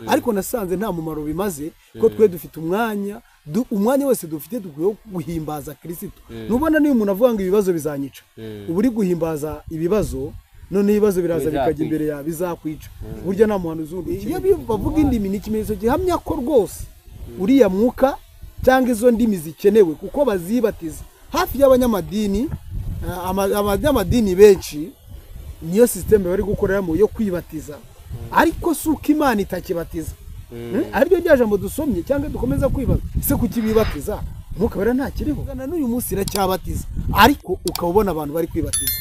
ariko nasanze nta mumaro bimaze ko twe dufite umwanya wese dufite dukwiye guhimbaza Kristo. Nubona niyo umuntu avuga ngo ibibazo bizanyica, uburi guhimbaza ibibazo, none ibibazo biraza bikajya imbere ya bizakwica. Burya nta muhanuzi undi iyo bavuga indimi ni ikimenyetso gihamya ko rwose uriya mwuka cyangwa izo ndimi zikenewe, kuko bazibatiza hafi y'abanyamadini. Abanyamadini benshi niyo system bari gukoreramo yo kwibatiza, ariko suko Imana itakibatiza. Aribyo byajambo dusomye cyangwa dukomeza kwibaza se kukibibatiza mwuka wera nta kiriho. Kana n'uyu munsi iracyabatiza, ariko ukabona abantu bari kwibatiza.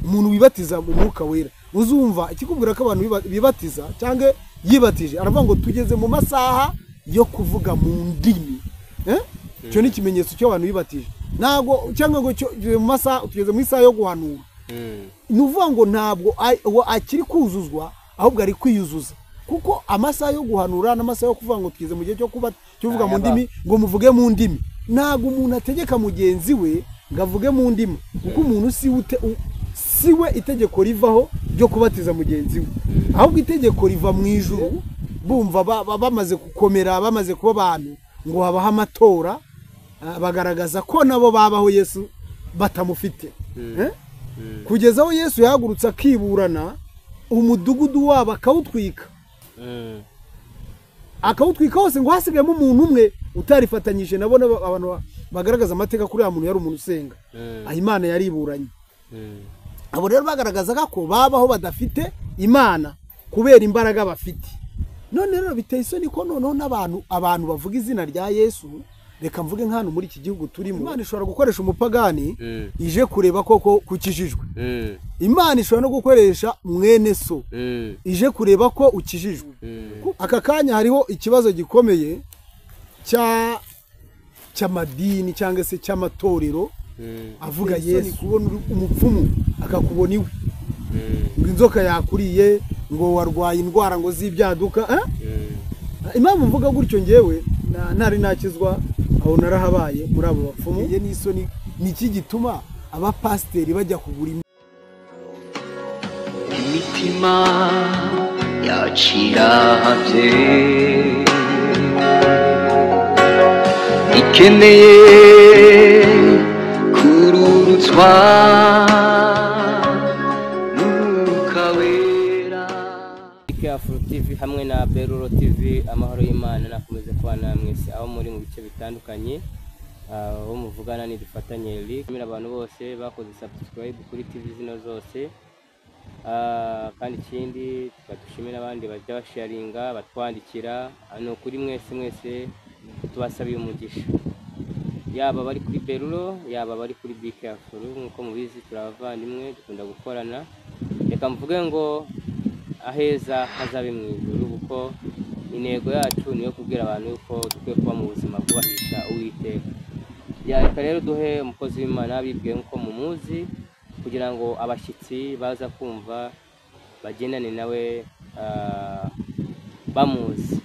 Umuntu wibatiza mu mwuka wera uzumva ikikubwira ko abantu bibatiza cyangwa yibatije aravuga ngo tugeze mu masaha yo kuvuga mu ndimi. Cyo ni ikimenyetso cyo abantu bibatije, nago cyangwa ngo mu masaha tugeze mu isaha yo guhanura. Nuvuga ngo ntabwo akiri kuzuzwa, ahubwo ari kwiyuzuza, kuko amasaha yo guhanura n'amasaha yo kuvuga ngo tugeze mu gihe cyo kuvuga mu ndimi, ngo muvuge mu ndimi. Nago umuntu ategeka mugenzi we ngavuge mu ndimi, kuko umuntu siwe itegeko rivaho ryo kubatiza mugenzi we, ahubwo itegeko riva mu ijuru. Bumva bamaze gukomera, bamaze kuba abantu, ngo habaho amatora bagaragaza ko nabo babaho Yesu batamufite. Kugeza aho Yesu yahagurutse akiburana, umudugudu wabo akawutwika. Akawutwika hose, ngo hasigayemo umuntu umwe utarifatanyije nabona abantu bagaragaza amateka kuri ya muntu yari umuntu usenga. Imana yariburanye. Abo rero bagaragazaga ko babaho badafite Imana kubera imbaraga bafite. None rero biteye isoni ko noneho abantu bavuga izina rya Yesu. Reka mvuge nk'ahantu muri iki gihugu turimo, Imana ishobora gukoresha umupagani ije kureba koko kukijijwe. Imana ishobora no gukoresha mwene so ije kureba ko ukijijwe. Aka kanya hariho ikibazo gikomeye cy'amadini cyangwa se cy'amatorero avuga Yesu. Kubona umupfumu akakubona iwe, ngo inzoka yakuriye, ngo warwaye indwara ngo z'ibyaduka. Impamvu mvuga gutyo ngewe ntari nakizwa aho narahabaye muri abo bapfumu. Ye n'isoni niki gituma abapasteri bajya kugura imitima yacirahavye, ikeneye kururutswa n'Umwuka Wera. Afro TV hamwe na Beruro TV, amahoro y'Imana nakomeze kubana mwese aho muri mu bice bitandukanye, aho muvugana ni dufatanye Eric. Mira abantu bose bakoze subscribe kuri TV zino zose, kandi ikindi tukadushimira abandi bajya basharinga, batwandikira. Ano kuri mwese tubasabiye umugisha, yaba bari kuri Beruro, yaba bari kuri BK Afro. Nkuko mubizi turavandimwe, dukunda gukorana. Reka mvuge ngo aheza hazabe mu ijuru, kuko intego yacu niyo kubwira abantu yuko dukwiye kuba mu buzima bwubahisha Uwiteka. Reka rero duhe umukozi w'Imana abibwiye nkuko mumuzi, kugira ngo abashyitsi baza kumva bagendane nawe bamuzi.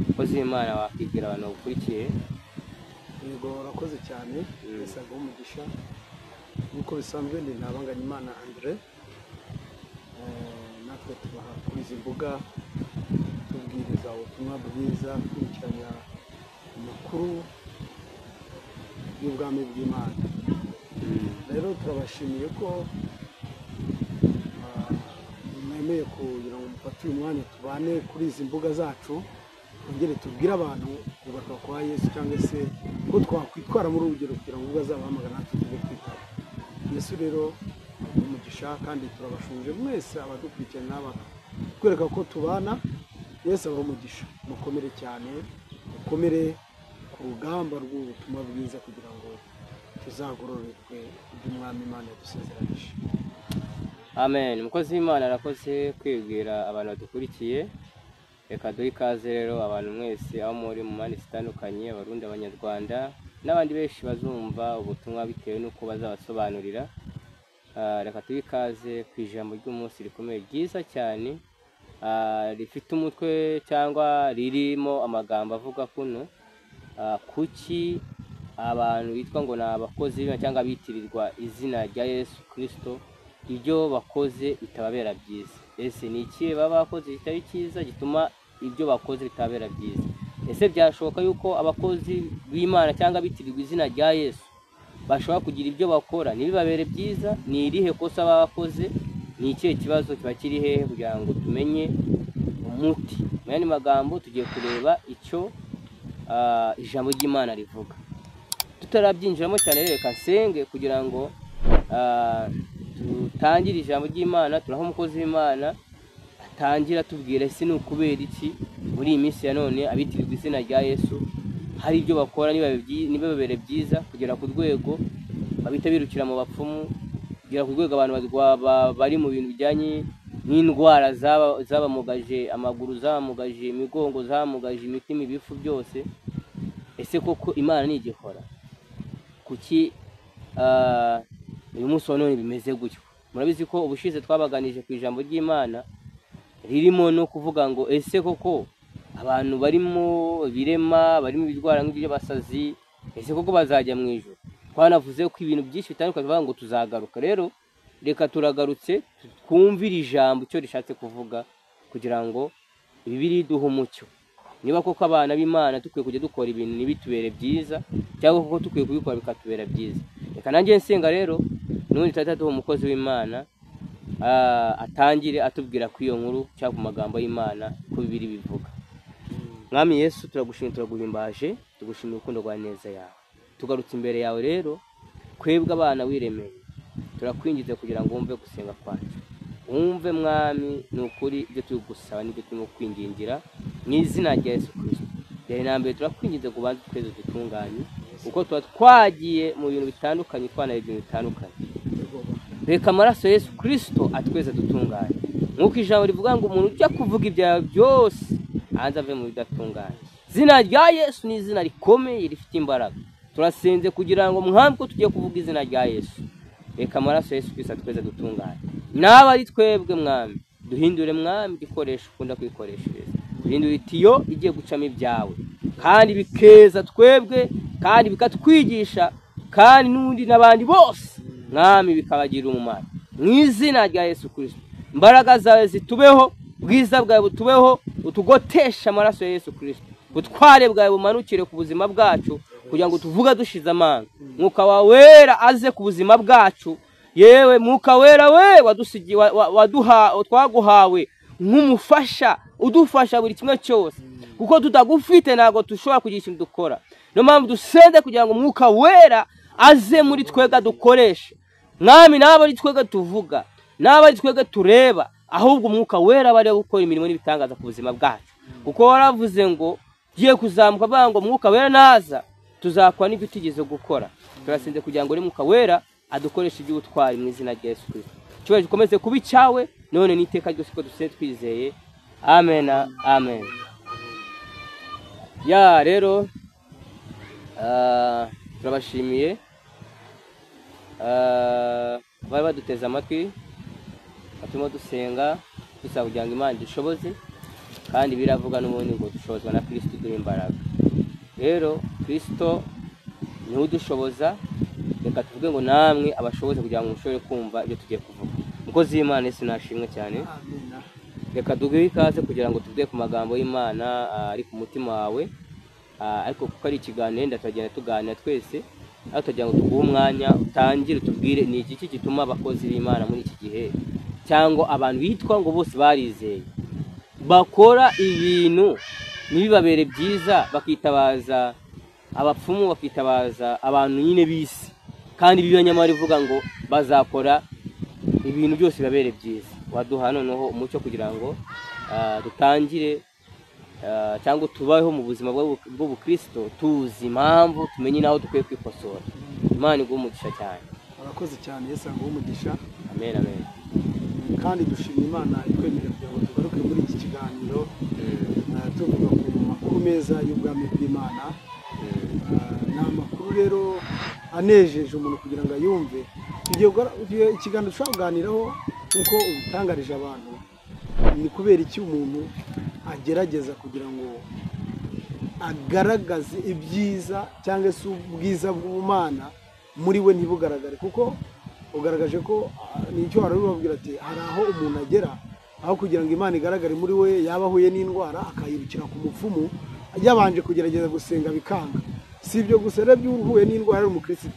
Umukozi w'Imana wakwigira abantu bakurikiye. Yego, urakoze cyane. Yesaga umugisha. Nkuko bisanzwe ndi Ntabanganya Imana Andre. Natwe tubaha kuri izi mbuga tubwiriza ubutumwa bwiza, kwikiranya amakuru y'ubwami bw'Imana. Rero turabashimiye ko mwemeye kugira ngo mufate uyu mwanya tubane kuri izi mbuga zacu, twongere tubwire abantu kugaruka kwa Yesu, cyangwa se ko twakwitwara muri urugero kugira ngo bazabahamagara natwe tujye kwitaba Yesu. Rero umugisha, kandi turabashunje mwese abadukurikirana kwereka ko tubana. Yesu abaho umugisha, mukomere cyane, mukomere ku rugamba rw'ubutumwa bwiza, kugira ngo tuzagororerwe iby'Umwami Imana yadusezeranije. Amen. Umukozi w'Imana arakoze kwibwira abantu badukurikiye. Reka duhe ikaze rero abantu mwese aho muri mu mani zitandukanye, Abarundi, Abanyarwanda n'abandi benshi bazumva ubutumwa bitewe n'uko bazabasobanurira. Reka tuhe ikaze ku ijambo ry'umunsi rikomeye ryiza cyane, rifite umutwe cyangwa ririmo amagambo avuga kuno kuki abantu bitwa ngo ni abakozi cyangwa bitirirwa izina rya Yesu Kristo, ibyo bakoze bitababera byiza. Ese ni iki baba bakoze kitari cyiza gituma ibyo bakoze bitabera byiza. Ese byashoboka yuko abakozi b'Imana cyangwa bitirirwa izina rya Yesu bashobora kugira ibyo bakora ntibibabere byiza? Ni irihe kosa babakoze? Ni ikihe kibazo kiba kiri hehe kugira ngo tumenye umuti? Mu yandi magambo tugiye kureba icyo ijambo ry'Imana rivuga. Tutarabyinjiramo cyane reka nsenge kugira ngo tutangire ijambo ry'Imana. Turaho umukozi w'Imana atangira tubwira ese ni ukubera iki muri iyi minsi ya none abitirirwa izina rya Yesu hari ibyo bakora ntibibabere byiza, kugera ku rwego babita birukira mu bapfumu, kugera ku rwego abantu bari mu bintu bijyanye n'indwara zabamugaje amaguru, zabamugaje imigongo, zabamugaje imitima, ibifu byose. Ese koko Imana ntigikora? Kuki uyu munsi wa none bimeze gutyo? Murabizi ko ubushize twabaganije ku ijambo ry'Imana ririmo no kuvuga ngo ese koko abantu barimo birema, barimo ibirwara nk'iby'abasazi, ese koko bazajya mu ijuru? Twanavuze ko ibintu byinshi bitandukanye bavuga ngo tuzagaruka. Rero reka turagarutse twumvire ijambo icyo rishatse kuvuga kugira ngo Bibiliya iduhe umucyo. Niba koko abana b'Imana tukwiye kujya dukora ibintu ntibitubere byiza, cyangwa koko tukwiye kubikora bikatubera byiza. Reka nanjye nsenga rero n'ubundi tutatuha umukozi w'Imana atangire atubwira ku iyo nkuru cyangwa ku magambo y'Imana ko Bibiliya bivuga. Mwami Yesu turagushimira, turaguhimbaje, tugushimira urukundo rwa neza yawe. Tugarutse imbere yawe rero kwebwe abana wiremeye, turakwingize kugira ngo wumve gusenga kwacu. Wumve Mwami ni ukuri ibyo turi gusaba n'ibyo turimo kwingingira mu izina rya Yesu Kristo. Mbere na mbere turakwingize ngo ubanze tweze dutunganye, uko tuba twagiye mu bintu bitandukanye, twanaye ibintu bitandukanye. Reka amaraso Yesu Kristo atweze dutunganye, nk'uko ijambo rivuga ngo umuntu ujya kuvuga ibyawe byose hanze ave mu bidatunganye. Izina rya Yesu ni izina rikomeye rifite imbaraga. Turasenze kugira ngo mwamwe ko tugiye kuvuga izina rya Yesu, reka amaraso Yesu Kristo atweze dutunganye. Naba ari twebwe Mwami, duhindure Mwami igikoresho ukunda kwikoreshereza, duhindure itiyo igiye gucamo ibyawe, kandi bikeza twebwe, kandi bikatwigisha, kandi n'undi n'abandi bose Mwami bikabagira umumaro. Mu izina rya Yesu Kristo, imbaraga zawe zitubeho, bwiza bwawe butubeho, utugotesha amaraso ya Yesu Kristo, ubutware bwawe bumanukire ku buzima bwacu kugira ngo tuvuga dushize amanga. Mwuka wawe wera aze ku buzima bwacu. Yewe Mwuka wera we wadusigiye twaguhawe nk'umufasha udufasha buri kimwe cyose, kuko tutagufite ntago dushobora kugira ikintu dukora. Niyo mpamvu dusende kugira ngo Mwuka wera aze muri twega dukoreshe. Mwami naba ari twega tuvuga, naba ari twega tureba, ahubwo Mwuka wera bari gukora imirimo n'ibitangaza ku buzima bwacu, kuko waravuze ngo giye kuzamuka banga ngo Mwuka wera naza tuzakora n'ibyo tugize gukora. Turasenze kugira ngo uri Mwuka wera adukoresha iby'ubutwari mu izina rya Yesu Kristo. Cyo gikomeze kuba icyawe none n'iteka ryose ko duseye twizeye. Amen, amen. Ya rero turabashimiye bari baduteze amatwi, batuma dusenga dusaba kugira ngo Imana dushoboze, kandi biravuga n'ubundi ngo dushobozwa na Kristo duha imbaraga. Rero Kristo niwe udushoboza, reka tuvuge ngo namwe abashoboze kugira ngo mushobore kumva ibyo tugiye kuvuga. Umukozi w'Imana Yesu nashimwe cyane. Reka duhe ikaze kugira ngo tuvuge ku magambo y'Imana ari ku mutima wawe, ariko kuko ari ikiganiro ndatagenda tuganira twese, aho tugira ngo tuguhe umwanya utangire tubwire ni iki gituma abakozi b'Imana muri iki gihe, cyangwa abantu bitwa ngo bose barizeye bakora ibintu ntibibabere byiza, bakitabaza abapfumu, bakitabaza abantu nyine bisi, kandi bibanyamara ivuga ngo bazakora ibintu byose bibabere byiza. Waduha noneho umucyo kugira ngo dutangire cyangwa tubaho mu buzima bw'ubukristo tuzi impamvu, tumenye naho dukwiye kwikosora. Imana iguhe umugisha cyane. Arakoze cyane, Yesu aguhe umugisha. Amen, amen. Kandi dushimira Imana itwemerera kugira ngo tugaruke muri iki kiganiro tuvuga ku makuru meza y'ubwami bw'Imana. Ni amakuru rero anejeje umuntu kugira ngo ayumve. Tugiye ikiganiro dushobora kuganiraho nk'uko ubitangarije abantu, ni kubera iki umuntu agerageza kugira ngo agaragaze ibyiza cyangwa se ubwiza bw'Imana muri we ntibugaragare, kuko ugaragaje ko nicyo warabibabwira ati hari aho umuntu agera aho kugira ngo Imana igaragare muri we yaba ahuye n'indwara akayirukira ku mupfumu yabanje kugerageza gusenga bikanga. Si ibyo gusa rero by'uhuye n'indwara ari umukristo,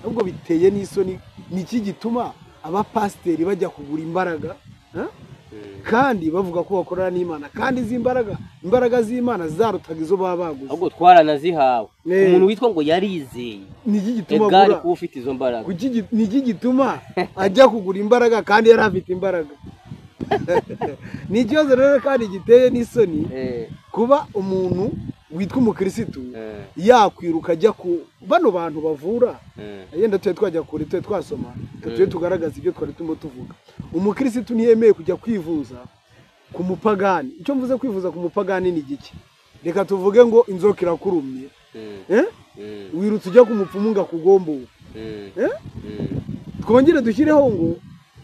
ahubwo biteye n'isoni. Niki gituma abapasiteri bajya kugura imbaraga kandi bavuga ko bakorana n'Imana, kandi izi imbaraga z'Imana zarutaga izo baba baguze, ahubwo twaranazihawe. Umuntu witwa ngo yarizeye, niki gituma egari kuba ufite izo mbaraga, niki gituma ajya kugura imbaraga kandi yari afite imbaraga? Ni ikibazo rero kandi giteye n'isoni kuba umuntu witwa umukristo yakwiruka ajya ku bano bantu bavura. Yenda tuye twajya kure, tuye twasoma, tuye tugaragaza ibyo twari tuvuga. Umukristo ntiyemeye kujya kwivuza ku mupagani. Icyo mvuze kwivuza ku mupagani ni giki? Reka tuvuge ngo inzoka irakurumye, wirutse ujya ku mupfumu ngo akugombowe. Twongere dushyireho ngo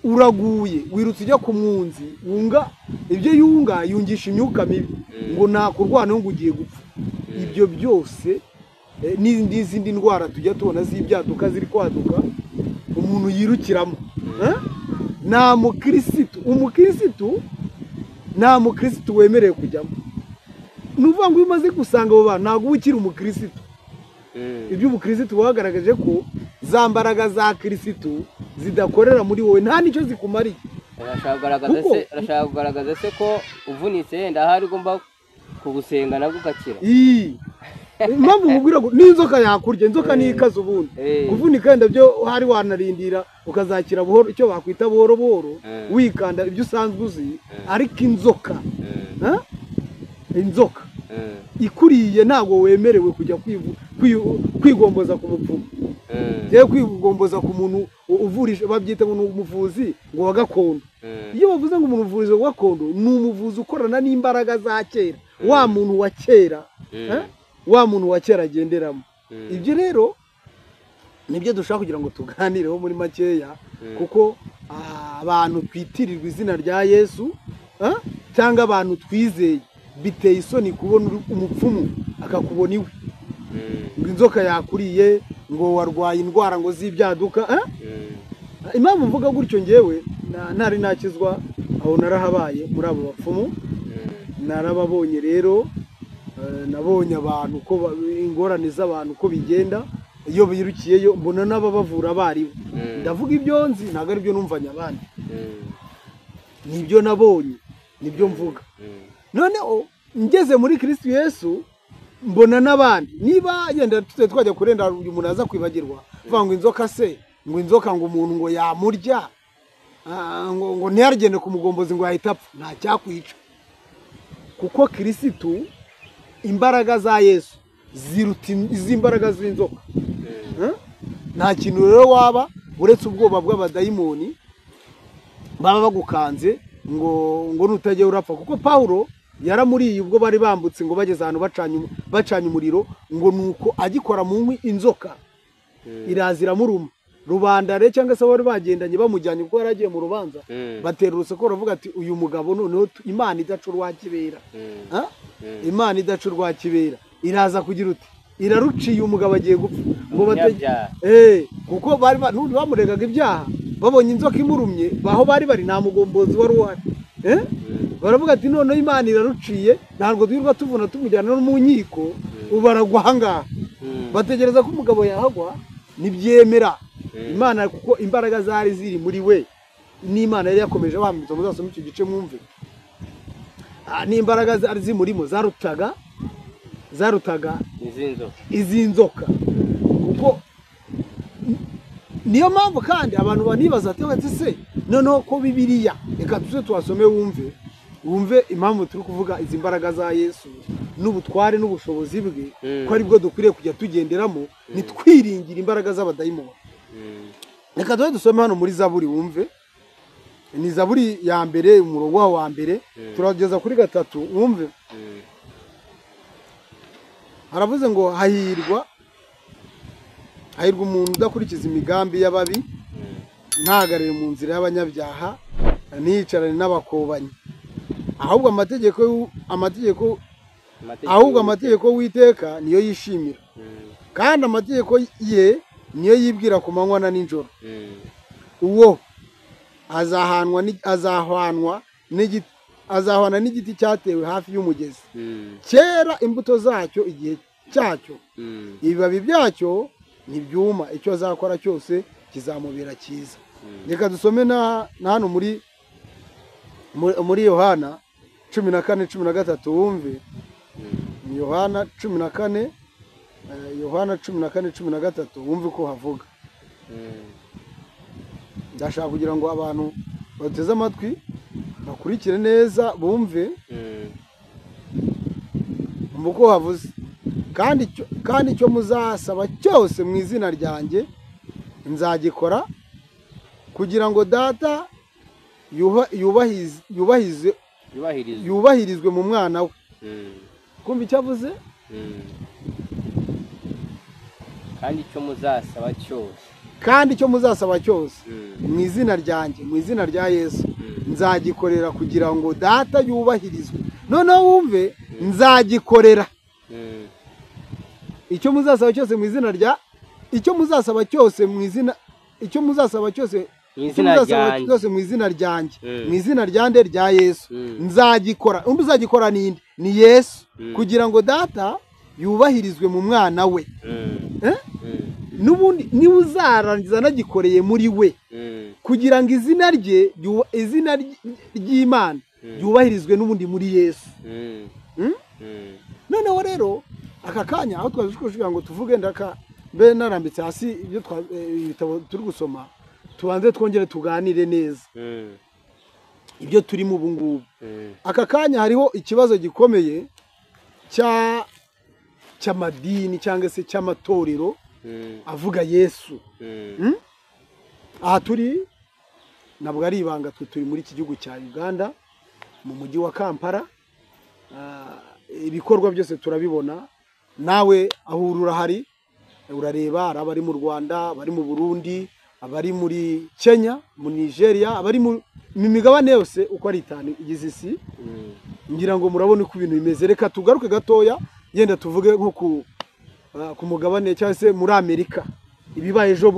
uraguye, wirutse ujya ku mwunzi wunga ibyo yungisha imyuka mibi, ngo nakurwana ngo ugiye gupfa. Ibyo byose n'izindi ndwara tujya tubona z'ibyaduka ziri kwaduka umuntu yirukiramo. Nta umukristo nta mukristo wemerewe kujyamo. Nuvuga ngo umaze gusanga abo bantu ntabwo ukiri umukristo. Ibyo umukristo wagaragaje ko za mbaraga za Kristo zidakorera muri wowe, nta nicyo zikumariye. Arashaka kugaragaza se ko uvunitse yenda hari ugomba kugusenga nabwo ugakira. Impamvu nkubwira ngo n'inzoka yakurya, inzoka nikaze ubundi kuvunika yenda byo hari wanarindira ukazakira buhoro, icyo bakwita buhoro buhoro wikanda ibyo usanzwe uzi. Ariko inzoka ikuriye ntabwo wemerewe kujya kwigomboza ku mupfumu. Yewe kwigomboza ku muntu uvurisha, babyita ngo umuvuzi ngo wa gakondo. Iyo bavuze ngo umuntu uvuriza wa gakondo, ni umuvuzi ukorana n'imbaraga za kera, wa muntu wa kera agenderamo. Ibyo rero nibyo dushaka kugira ngo tuganireho muri makeya, kuko abantu twitirirwa izina rya Yesu cyangwa abantu twizeye, biteye isoni kubona umupfumu akakubona iwe ngo inzoka yakuriye, ngo warwaye indwara ngo z'ibyaduka. Impamvu mvuga gutyo ngewe ntari nakizwa, aho narahabaye muri abo bapfumu, narababonye rero. Nabonye abantu ko ingorane z'abantu ko bigenda iyo birukiyeyo, mbona n'ababavura bari. Ndavuga ibyo nzi, ntabwo ari byo numvanye abandi, nibyo nabonye, nibyo mvuga. Noneho ngeze muri Kristo Yesu mbona n'abandi. Niba yenda twajya kurenda uyu muntu aza kwibagirwa vuga ngo inzoka se, ngo inzoka ngo umuntu ngo yamurya, ngo ntiyarigende ku mugombozi ngo yahita apfa, nta cyakwica. Kuko Kristo imbaraga za Yesu ziruta izi mbaraga z'inzoka. Nta kintu rero waba uretse ubwoba bw'abadayimoni baba bagukanze ngo nutajya urapfa. Kuko Paulo yaramuriye ubwo bari bambutse ngo bageze ahantu bacanye umuriro, ngo nuko agikora mu nkwi inzoka irazira muruma. Rubanda re cyangwa se bari bagendanye bamujyanye kuko yaragiye mu rubanza, batera uruseko ravuga ati uyu mugabo noneho Imana idacu rwa kibera. Imana idacu rwa kibera iraza kugira uti iraruciye umugabo agiye gupfa. Ngo kuko bari bamuregaga ibyaha, babonye inzoka imurumye baho bari nta mugombozi wari uhari. Baravuga ati noneho Imana iraruciye, ntabwo twirwa tuvuna tumujyana no mu nkiko, ubaragwa ahangaha. Bategereza ko umugabo yahagwa, nibyemera Imana, kuko imbaraga zari ziri muri we. N'Imana yari yakomeje bambitse, muzasoma icyo gice mwumve. N'imbaraga zari zimurimo zarutaga izi nzoka. Kuko niyo mpamvu kandi abantu banibaza ati se noneho ko Bibiliya, reka tuze twasome wumve impamvu turi kuvuga izi mbaraga za Yesu n'ubutware n'ubushobozi bwe, ko ari bwo dukwiriye kujya tugenderamo, nitwiringira imbaraga z'abadayimoni. Reka dusome hano muri Zaburi wumve. Ni Zaburi ya mbere, umurongo wa mbere, turageza kuri 3 wumve. Haravuze ngo hahirwa umuntu udakurikiza imigambi y'ababi, ntagarire mu nzira y'abanyabyaha, ntiyicarane n'abakobanyi. Ahubwo amategeko w'Iteka niyo yishimira, kandi amategeko ye niyo yibwira ku manywa na nijoro. Uwo azahwanwa azahwana n'igiti cyatewe hafi y'umugezi kera imbuto zacyo igihe cyacyo ibibabi byacyo ntibyuma icyo azakora cyose kizamubera cyiza reka dusome na hano muri Yohana 14:13 wumve Yohana 14 Yohana 14:13 wumve ko havuga ndashaka kugira ngo abantu bateze amatwi bakurikire neza bumve muko havuze kandi icyo muzasaba cyose mu izina ryanjye nzagikora kugira ngo data yubahirizwe mu mwana we kumva icyo avuze kandi icyo muzasaba cyose mu izina ryanjye mu izina rya Yesu nzagikorera kugira ngo data yubahirizwe noneho wumve nzagikorera icyo muzasaba cyose mu izina rya icyo muzasaba cyose mu izina icyo muzasaba cyose mu izina ryanjye mu izina ryande rya Yesu nzagikora undi uzagikora ninde ni Yesu kugira ngo data yubahirizwe mu mwana we nubundi ni uzarangiza nagikoreye muri we kugira ngo izina ry'Imana yubahirizwe nubundi muri Yesu noneho rero aka kanya aho twazikushira ngo tuvuge ndaka mbe narambitse hasi ibyo ibitabo turi gusoma tubanze twongere tuganire neza ibyo turi mu bungubu aka kanya hariho ikibazo gikomeye cy'amadini cyangwa se cy'amatorero avuga Yesu aha turi nabwo ari ibanga turi muri iki gihugu cya Uganda mu mujyi wa Kampala ibikorwa byose turabibona nawe aho urahari urareba abari mu Rwanda bari mu Burundi abari muri Kenya mu Nigeria abari mu migabane yose uko ari 5 igize isi ngira ngo murabona uko ibintu bimeze reka tugaruke gatoya yenda tuvuge nko ku mugabane cyangwa se muri Amerika ibibaye ejo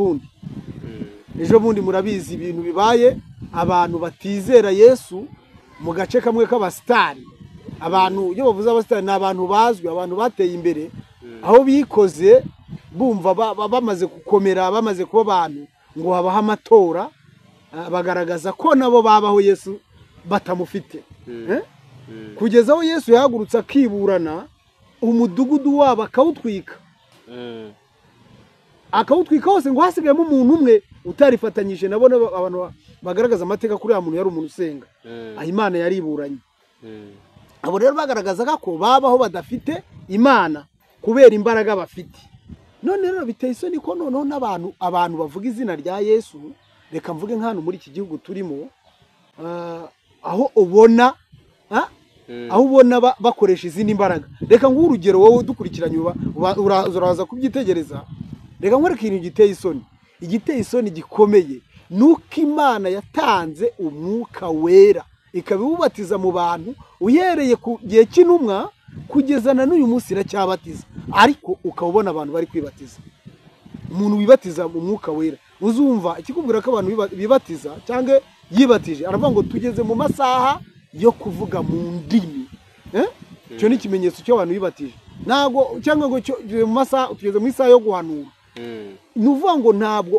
bundi murabizi ibintu bibaye abantu batizera Yesu mu gace kamwe k'abastari abantu iyo bavuze abastari ni abantu bazwi abantu bateye imbere aho bikoze bumva bamaze gukomera bamaze kuba abantu ngo habaho amatora bagaragaza ko nabo babaho Yesu batamufite kugeza aho Yesu yahagurutse akiburana umudugudu wabo akawutwika hose ngo hasigayemo umuntu umwe utarifatanyije nabo abantu bagaragaza amateka kuri ya muntu yari umuntu usenga Imana yariburanye abo rero bagaragazaga ko babaho badafite Imana kubera imbaraga bafite none rero biteye isoni ko noneho abantu bavuga izina rya Yesu reka mvuge nk'ahantu muri iki gihugu turimo aho ubona bakoresha izindi imbaraga reka nguhe urugero wowe dukurikiranye uraza kubyitegereza reka nkwereke ikintu giteye isoni gikomeye nuko Imana yatanze umwuka wera ikabibubatiza mu bantu uhereye ku gihe cy'intumwa kugeza na n'uyu munsi iracyabatiza ariko ukabona abantu bari kwibatiza umuntu wibatiza mu mwuka wera uzumva ikikubwira ko abantu bibatiza cyangwa yibatije aravuga ngo tugeze mu masaha yo kuvuga mu ndimi cyo ni ikimenyetso cy'abantu bibatije ntago cyangwa ngo mu masaha tugeze mu isaha yo guhanura nuvuga ngo ntabwo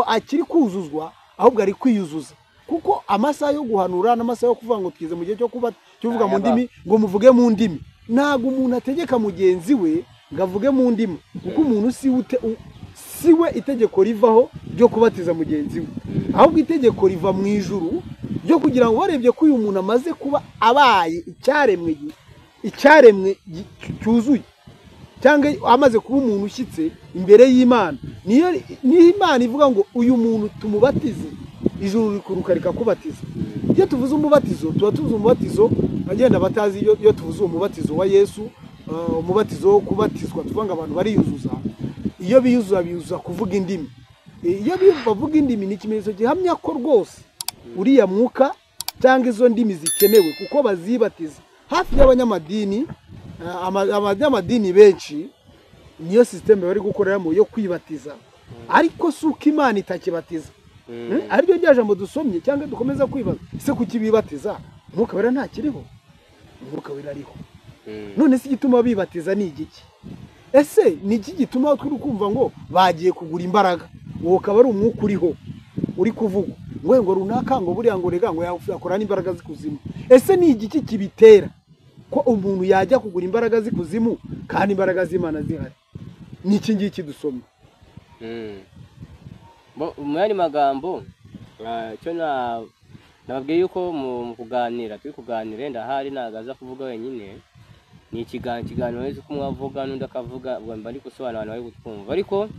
akiri kuzuzwa ahubwo ari kwiyuzuza kuko amasaha yo guhanura n'amasaha yo kuvuga ngo tugeze mu gihe cyo kuvuga mu ndimi ngo muvuge mu ndimi ntago umuntu ategeka mugenzi we ngo avuge mu ndimi kuko umuntu siwe itegeko rivaho ryo kubatiza mugenzi we ahubwo itegeko riva mu ijuru ryo kugira ngo barebye ko uyu muntu amaze kuba abaye icyaremwe cyuzuye cyangwa amaze kuba umuntu ushyitse imbere y'Imana niyo Imana ivuga ngo uyu muntu tumubatize ijuru rikuruka rikakubatiza iyo tuvuze umubatizo tuba tuvuze umubatizo agenda batazi iyo tuvuze umubatizo wa Yesu umubatizo wo kubatizwa tuvuga ngo abantu bariyuzuza iyo biyuzuza kuvuga indimi iyo bavuga indimi ni ikimenyetso gihamya ko rwose uriya mwuka cyangwa izo ndimi zikenewe kuko bazibatiza hafi y'abanyamadini abanyamadini benshi niyo system bari gukoreramo yo kwibatiza ariko suko Imana itakibatiza aribyo rya jambo dusomye cyangwa dukomeza kwibaza se kuki bibatiza umwuka wera ntakiriho, umwuka wera ariho. None se igituma bibatiza ni igiki? Ese ni iki gituma turi kumva ngo bagiye kugura imbaraga, uwo kaba ari umwuka uriho uri kuvuga ngo runaka ngo buriya ngo rega ngo yakora n'imbaraga zikuzimu? Ese ni igiki kibitera ko umuntu yajya kugura imbaraga zikuzimu kandi imbaraga z'Imana zihari? Ni iki ngiki dusoma. Mu yandi magambo cyo nababwiye yuko mu kuganira turi kuganira ndahari nagaza kuvuga wenyine, ni ikiganiro wese ko mwavuga n'undi akavuga mba ari gusobanura abantu bari gutwumva. Ariko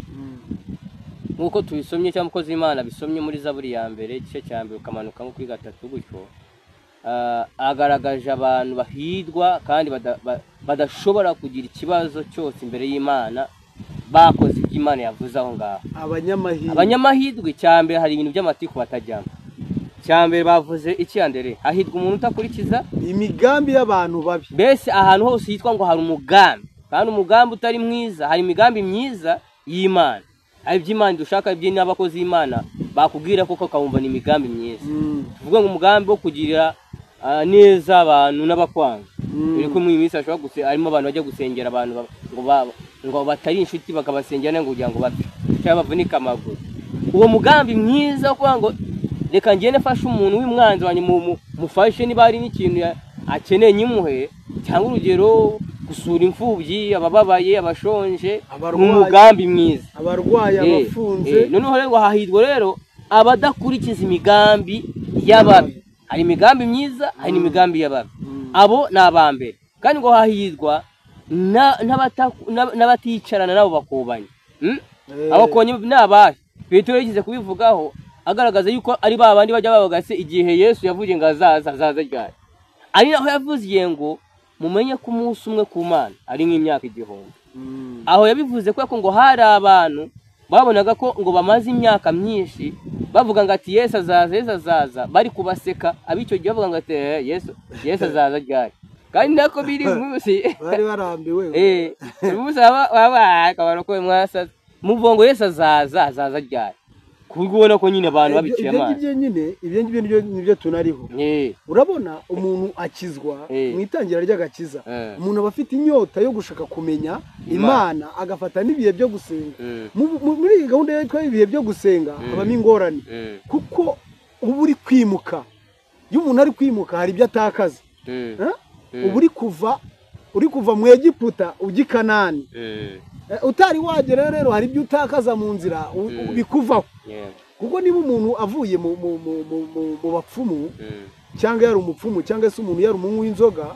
nkuko tubisomye cyangwa mukozi w'Imana bisomye muri Zaburi ya mbere igice cya mbere ukamanuka nko kuri 3 gutyo, agaragaje abantu bahidwa kandi badashobora kugira ikibazo cyose imbere y'Imana bakoze ibyo Imana yavuze aho ngaho. Abanyamahidwe cyambere hari ibintu by'amatiku batajyamo. Cyambere bavuze iki andere, hahidwa umuntu utakurikiza imigambi y'abantu babi. Bese ahantu hose yitwa ngo hari umugambi, kandi umugambi utari mwiza. Hari imigambi myiza y'Imana, hari iby'Imana dushaka, ibyo n'abakozi y'Imana bakubwira koko kawumva ni imigambi myiza. Tuvuga ngo umugambi wo kugira neza abantu n'abakwanga. Biriko mu iminsi ashobora guse arimo abantu bajya gusengera abantu ngo batari inshuti bakabasengera ngo kugira ngo bapfe cyangwa bavunika amaguru. Uwo mugambi mwiza kuvuga ngo reka ngene fasha umuntu w'imwanzi wanyu mufashe niba ari n'ikintu akeneye nyimuhe, cyangwa urugero gusura imfubyi, abababaye, abashonje, umugambi mwiza, abarwayi, abafunze. Noneho rero wahahidwa rero abadakurikiza imigambi y'ababi. Hari imigambi myiza, hari imigambi y'ababi. Abo nabambere. Kandi ngo hahidwa n'abaticarana nabo bakubanye. Abakonye nabahe Petero yigize kubivugaho agaragaza yuko ari babandi bajya babagase igihe Yesu yavuye ngo azaza ryari. Ari naho yavuze ngo mumenye ko umunsi umwe ku Mana ari nk'imyaka 1000. Aho yabivuze ko ngo hari abantu babonaga ko ngo bamaze imyaka myinshi bavuga ngo ati Yesu azaza, bari kubaseka. Abicyo gihe bavuga ngo ati Yesu azaza ryari. Kandi nako biri munsi bari barambiwe. Ubusa baba akabaro ko mwasaza muvongo Yesu azaza ryari. Kubona ko nyine abantu babiciye amazi. Ibyo ngibyo nibyo tunariho. Urabona umuntu akizwa mu itangira ry'agakiza, umuntu abafite inyota yo gushaka kumenya Imana, agafata n'ibihe byo gusenga. Muri gahunda y'itwa ibihe byo gusenga abamo ingorane, kuko ubu uri kwimuka. Iyo umuntu ari kwimuka hari ibyo atakaza. Ubu uri kuva mu Egiputa ujya i Kanani. Utari wagera rero hari ibyo utakaza mu nzira bikuvaho. Kuko niba umuntu avuye mu bapfumu, cyangwa yari umupfumu, cyangwa se umuntu yari umunywi w'inzoga,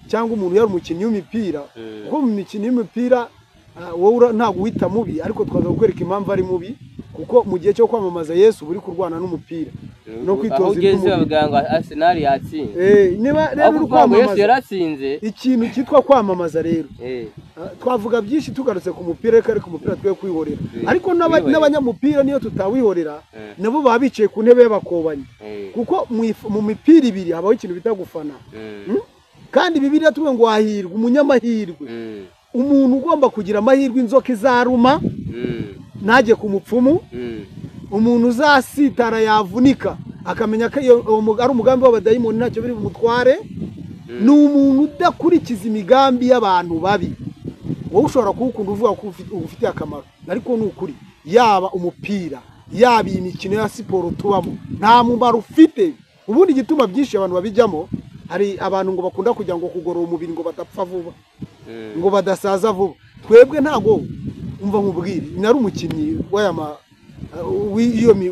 cyangwa umuntu yari umukinnyi w'imipira, kuko mu mikino y'imipira wowe ntabwo uhita mubi, ariko twaza kukwereka impamvu ari mubi. Kuko mu gihe cyo kwamamaza Yesu buri kurwana n'umupira no kwitoza ibyo baganga Arsenal yatsinze. Niba uri kwamamaza Yesu yaratsinze, ikintu cyitwa kwamamaza rero. Twavuga byinshi tugarutse ku mupira, ariko umupira twe kwihorera. Ariko n'abanyamupira niyo tutawihorera nabo babicaye ku ntebe y'abakobanye. Kuko mu mipira ibiri habaho ikintu bita gufana. Kandi Bibiliya tuvuga ngo hahirwa umunyamahirwe, umuntu ugomba kugira amahirwe inzoka izaruma ntajye ku mupfumu, umuntu uzasitara yavunika akamenya ko ari umugambi w'abadayimoni ntacyo biri bumutware. Ni umuntu udakurikiza imigambi y'abantu babi. Wowe ushobora kuwukunda uvuga ko ufitiye akamaro, ariko ni ukuri yaba umupira yaba iyi mikino ya siporo tubamo nta mumaro ufite. Ubundi igituma byinshi abantu babijyamo, hari abantu ngo bakunda kujya ngo kugorora umubiri ngo badapfa vuba, ngo badasaza vuba. Twebwe ntago umva nkubwire, nari umukinnyi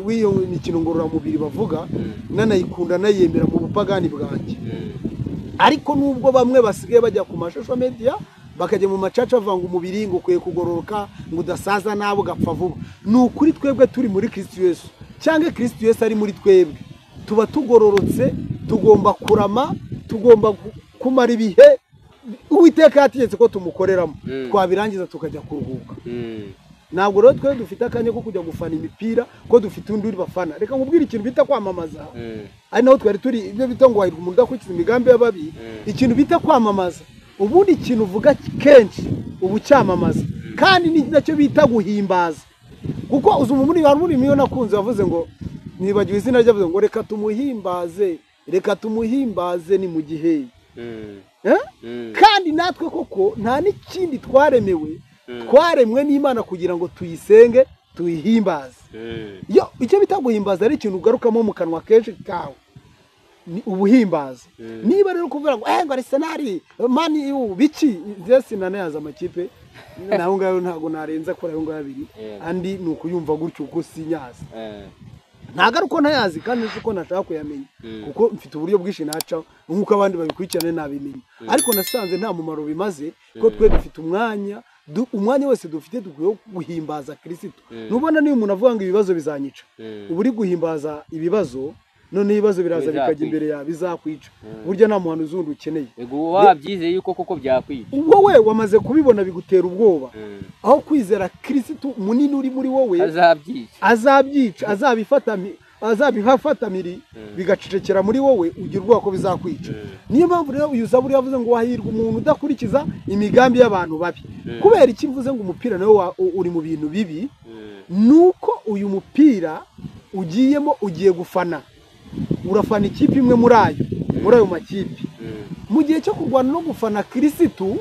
w'iyo mikino ngororamubiri bavuga, nanayikunda nayemera mu bupagani bwanjye. Ariko nubwo bamwe basigaye bajya ku mashusho media bakajya mu macaca bavanga umubiri ngo ukwiye kugororoka ngo udasaza nabo gapfa vuba. Ni ukuri twebwe turi muri Kristo Yesu, cyangwa Kristo Yesu ari muri twebwe, tuba tugororotse, tugomba kurama, tugomba kumara ibihe Uwiteka yategetse ko tumukoreramo, twabirangiza tukajya kuruhuka. Ntabwo rero twe dufite akanya ko kujya gufana imipira, ko dufite undi uri bafana. Reka nkubwire ikintu bita kwamamaza. Ari naho twari turi ibyo bita ngo wahirwa umuntu udakurikiza imigambi y'ababi. Ikintu bita kwamamaza, ubundi ikintu uvuga kenshi ubu cyamamaza, kandi ni nacyo bita guhimbaza. Kuko uzi muri miyo nakunze bavuze ngo nibagiwe izina ryavuze ngo reka tumuhimbaze reka tumuhimbaze ni mu gihe kandi natwe koko nta n'ikindi twaremewe twaremwe n'Imana kugira ngo tuyisenge tuyihimbaze. Yo icyo bita guhimbaza ari ikintu ugarukamo mu kanwa kenshi kawe ni ubuhimbaza. Niba rero kuvuga ngo ngo Arsenal mani biki zese nanayaza amakipe naho ngaho ntago narenza kora aho ngaho abiri andi nukuyumva gutyo uko sinyaza ntagaruko ntayazi kandi uko nashaka kuyamenya kuko mfite uburyo bwishi naca nkuko abandi babikurikirane nabimenya ariko nasanze nta mumaro bimaze ko twe dufite umwanya wese dufite dukwiye guhimbaza Kristo. Nubona niyo umuntu avuga ngo ibibazo bizanyica uburi guhimbaza ibibazo none ibibazo biraza bikajya imbere ya bizakwica burya nta muhano uzundi ukeneye. Ego wabyizeye yuko koko byakwica wowe wamaze kubibona bigutera ubwoba aho kwizera Kristo munini uri muri wowe azabyica azabihafatamiri bigacecekera muri wowe ugira ubwoba ko bizakwica. Niyo mpamvu rero uyu Zaburi yavuze ngo wahirwa umuntu udakurikiza imigambi y'abantu babi. Kubera iki mvuze ngo umupira nawe uri mu bintu bibi nuko uyu mupira ugiyemo ugiye gufana urafana ikipe imwe muri ayo makipe mu gihe cyo kurwana no gufana Kristo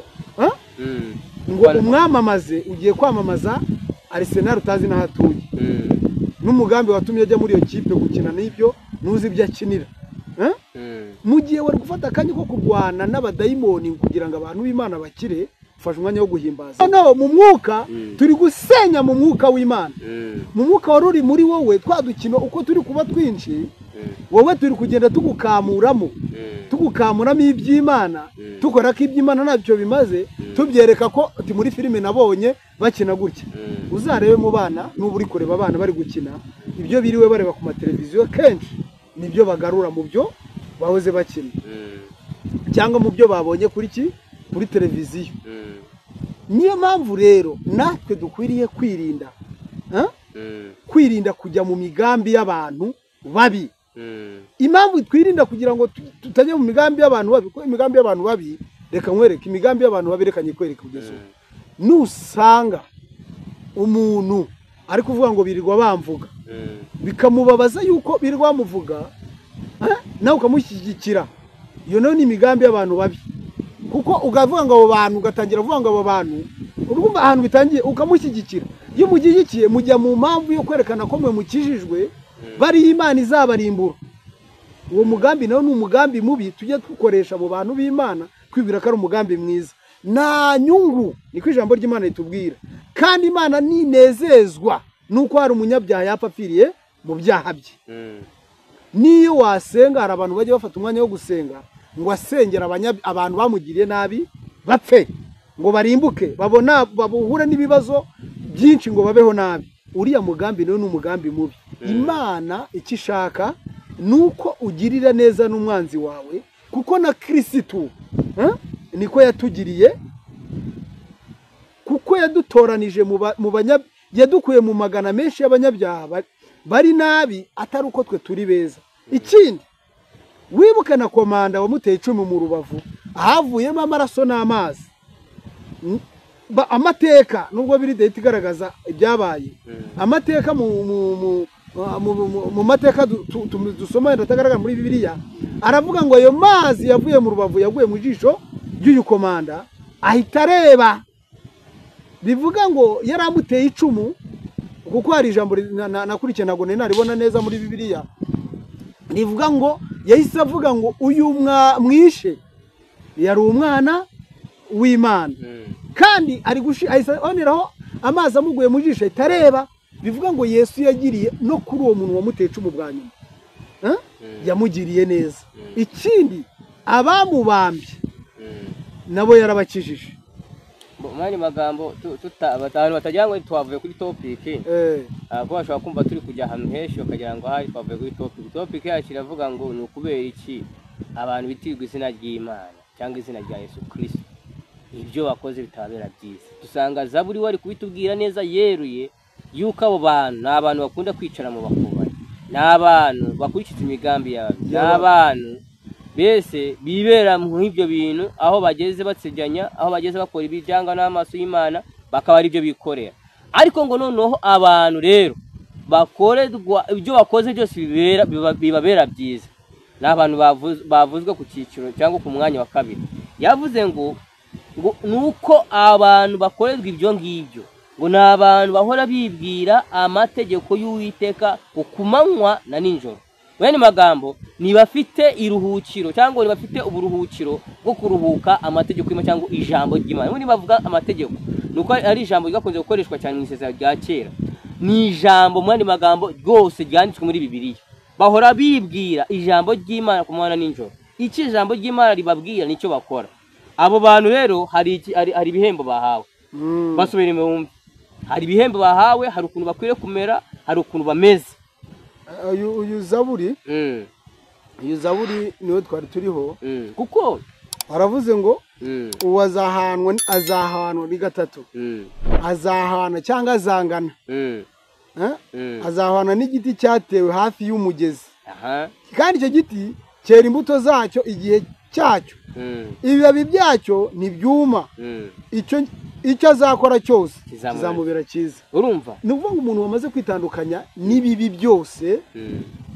ngo umwamamaze ugiye kwamamaza Arsenal utazi n'ahatuye n'umugambi watumye ajya muri iyo kipe gukina n'ibyo nuzi ibyo akinira mu gihe wari gufata akanya ko kurwana n'abadayimoni kugira ngo abantu b'Imana bakire ufashe umwanya wo guhimbaza. No mu mwuka turi gusenya mu mwuka w'Imana mu mwuka wari uri muri wowe twadukino uko turi kuba twinshi wowe turi kugenda tugukamuramo iby'Imana tukora ko iby'Imana ntabyo bimaze tubyereka ko ati muri filime nabonye bakina gutya uzarebe mu bana n'ubu uri kureba abana bari gukina ibyo biriwe bareba ku mateleviziyo kenshi nibyo bagarura mu byo bahoze bakina cyangwa mu byo babonye kuri televiziyo. Niyo mpamvu rero natwe dukwiriye kwirinda kujya mu migambi y'abantu babi. Impamvu twirinda kugira ngo tutajya mu migambi y'abantu babi ko imigambi y'abantu babi reka nkwereke imigambi y'abantu babi reka nyikwereke kugeza nusanga umuntu ari kuvuga ngo birirwa bamvuga bikamubabaza yuko birirwa bamuvuga nawe ukamushyigikira iyo nayo ni imigambi y'abantu babi kuko ugavuga ngo abo bantu ugatangira kuvuga ngo abo bantu urumva ahantu bitangiye ukamushyigikira iyo mugiyikiye mujya mu mpamvu yo kwerekana ko mwe mukijijwe bari Imana izabarimbura. Uwo mugambi nawo ni umugambi mubi tujye dukoresha abo bantu b'Imana kwibwira ko ari umugambi mwiza nta nyungu niko ijambo ry'Imana ritubwira kandi Imana ninezezwa nuko hari umunyabyaha yapfapfiriye mu byaha bye. Niyo wasenga hari abantu bajya bafata umwanya wo gusenga ngo asengera abantu bamugiriye nabi bapfe ngo barimbuke babuhure n'ibibazo byinshi ngo babeho nabi. Uriya mugambi nawo ni umugambi mubi. Imana ikishaka nuko ugirira neza n'umwanzi wawe kuko na Kristo niko yatugiriye kuko yadutoranije yadukuye mu magana menshi y'abanyabyaha bari nabi atari uko twe turi beza. Ikindi wibuke na komanda wamuteye 10 mu rubavu ahavuyemo amaraso n'amazi amateka nubwo biri date igaragaza ibyabaye amateka mu mateka dusoma ndatagaragara muri Bibiliya aravuga ngo ayo mazi yavuye mu rubavu yaguye mu jisho ry'uyu komanda ahita areba bivuga ngo yaramuteye 10 kuko hari ijambo nakurikiye nago naribona neza muri Bibiliya rivuga ngo yahise avuga ngo uyu mwishe yari umwana w'Imana kandi ari ahise oneraho amazi amuguye mu jisho itareba bivuga ngo Yesu yagiriye no kuri uwo muntu wamuteye 10 bwa nyuma yamugiriye neza. Ikindi abamubambye nabo yarabakijije. Mani magambo abantu batagira ngo twavuye kuri topic ko bashobora kumva turi kujya ahantu henshi bakagira ngo hari twavuye kuri topic yacu iravuga ngo ni ukubera iki abantu bitirwa izina ry'Imana cyangwa izina rya Yesu Kristo ibyo bakoze bitabera byiza. Dusanga Zaburi wari kubitubwira neza yeruye yuko abo bantu n'abantu bakunda kwicara mu bakubari n'abantu bakurikiza imigambi yabo n'abantu bese bibera mu ibyo bintu aho bageze batsejanya aho bageze bakora ibijyanga n'amaso y'Imana bakaba ari byo bikorera. Ariko ngo noneho abantu rero bakorerwa ibyo bakoze byose bibabera byiza n'abantu bavuzwe ku cyiciro cyangwa ku mwanya wa kabiri. Yavuze ngo nuko abantu bakorezwa ibyo ngibyo ngo n'abantu bahora bibwira amategeko y'Uwiteka ku manywa na ninjoro. Bene magambo nibafite iruhukiro cyangwa nibafite uburuhukiro bwo kuruhuka amategeko y'Imana cyangwa ijambo ry'Imana. Muri bavuga amategeko nuko ari ijambo ryakunze gukoreshwa cyane mu isezerano rya kera. Ni ijambo mwandi magambo rwose ryanditswe muri Bibiliya. Bahora bibwira ijambo ry'Imana ku manywa na ninjoro. Iki ijambo ry'Imana ribabwira nicyo bakora. Abo bantu rero hari ibihembo bahawe. Basubira mu hari ibihembo bahawe, hari ukuntu bakwiriye kumera, hari ukuntu bameze. Uyu Zaburi niwe twari turiho kuko aravuze ngo azahanwa ni gatatu, azahana cyangwa azangana, azahana n'igiti cyatewe hafi y'umugezi, kandi icyo giti cyera imbuto zacyo igihe cyacyo, ibibabi byacyo ntibyuma, icyo azakora cyose kizamubera cyiza. Urumva ni ukuvuga ngo umuntu wamaze kwitandukanya n'ibibi byose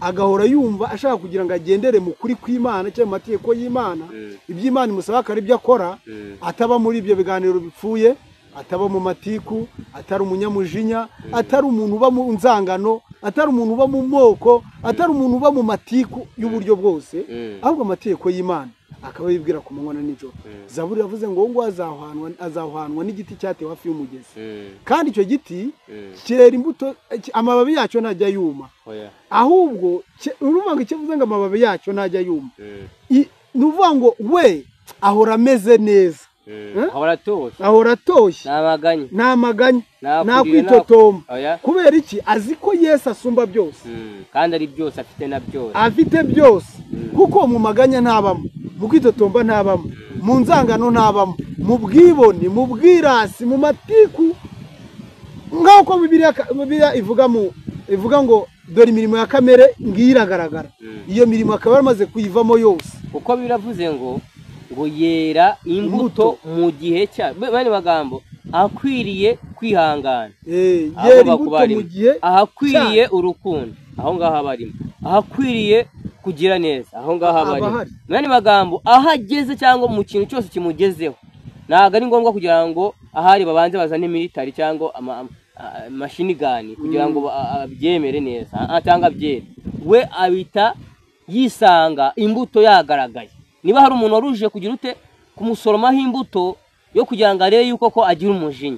agahora yumva ashaka kugira ngo agendere mu kuri kw'Imana cyangwa mu mategeko y'Imana, iby'Imana imusaba akora ibyo akora, ataba muri ibyo biganiro bipfuye, ataba mu matiku, atari umunyamujinya, atari umuntu uba mu nzangano, atari umuntu uba mu moko, atari umuntu uba mu matiku y'uburyo bwose, ahubwo amategeko y'Imana akaba yibwira ku manywa na nijoro. Zaburi yavuze ngo azahanwa n'igiti cyatewe hafi y'umugezi, kandi icyo giti cyera imbuto, amababi yacyo ntajya yuma, ahubwo urumva ngo icyo bivuze ngo amababi yacyo ntajya yuma, ni ukuvuga ngo we ahora ameze neza, ahora atoshye, nta maganya, nta kwitotomba. Kubera iki? Azi ko Yesu asumba byose, kandi ari byose afite na byose, afite byose. Kuko mu maganya ntabamo, mu kwitotomba ntabamo, mu nzangano ntabamo, mu bwibone, mu bwirasi, mu matiku, nk'uko Bibiliya ivuga ngo dore imirimo ya kamere ngiyo iragaragara. Iyo mirimo akaba yaramaze kuyivamo yose, kuko biravuze ngo yera imbuto mu gihe cya. Bane magambo akwiriye kwihangana, yera imbuto mu gihe ahakwiriye urukundo, aho ngaho abarimo, ahakwiriye kugira neza, aho ngaho abarimo. Bane magambo ahageze cyangwa mu kintu cyose kimugezeho, ntago ari ngombwa kugira ngo ahari babanze bazane military cyangwa machine gun kugira ngo abyemere neza cyangwa abyere. We abita yisanga imbuto yagaragaye. Niba hari umuntu waruje kugira ute kumusoromaho imbuto yo kugira ngo arebe yuko ko agira umujinya,